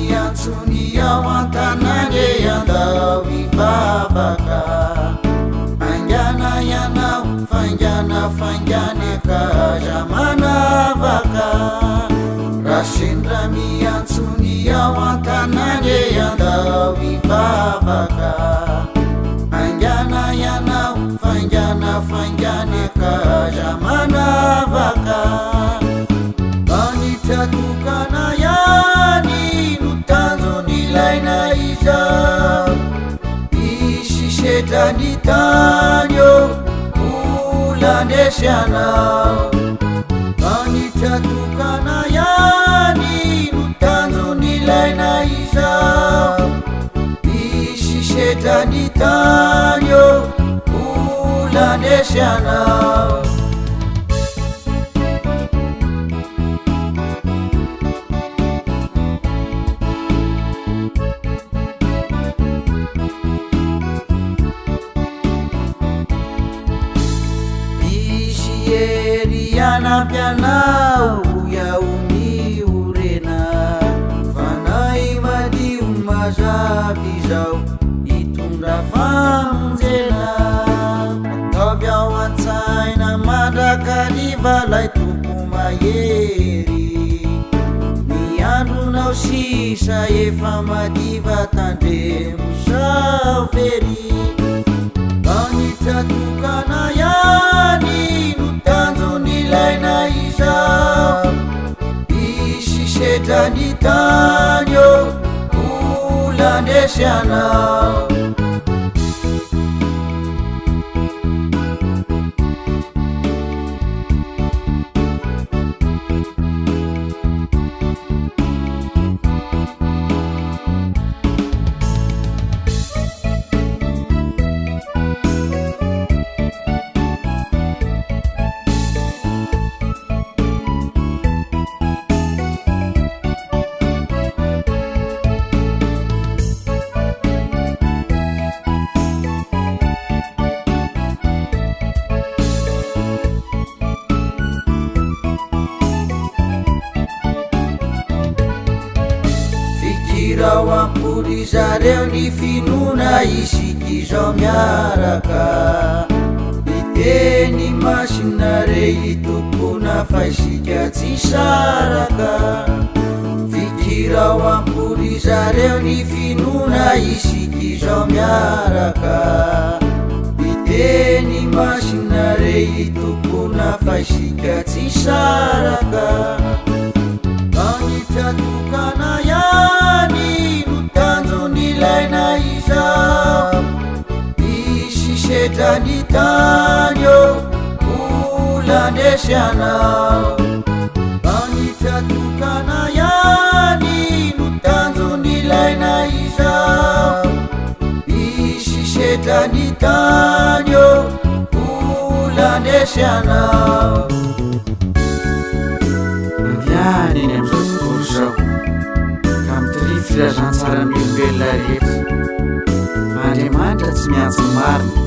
miantsony ao an-tanàny andao ivavaka angana ianao fangana ka zamanavaka rasendra miantsony ao an-tanàny andao ivavaka angana ianao fangana ka zamanavaka anitratokana yani no tanjony ilaina izao isisetra ny tany eo olandesy anao anitratokana yani no tanjony ilaina izao isisetra ny tany eo olandesy anao Pianao yao miorena fanay madio mazavy zao hitondra famonjena ataovy ao an-tsaina mandrakariva lay toko mahery ny andronao sisa efa madiva tandremo sao fery anitratokana yani no tanjony ilaina izao isisetra ny tany eo olandesy anao Fikirao ampory zareo ny finona isiky zao miaraka iteny masinare itokona fa isika tsy saraka fikirao ampory zareo ny finona isiky zao miaraka iteny masinare itokona fa isika tsy saraka anitratokana yani no tanjony ilaina izao isisetra ny tany eo olandesy anao anitratokana yani no tanjony ilaina izao isisetra ny tany eo olandesy anao Eny am'izao tontolo zao ka mitirify firazantsara ny olombelona rehetra Andriamanitra tsy miantso marina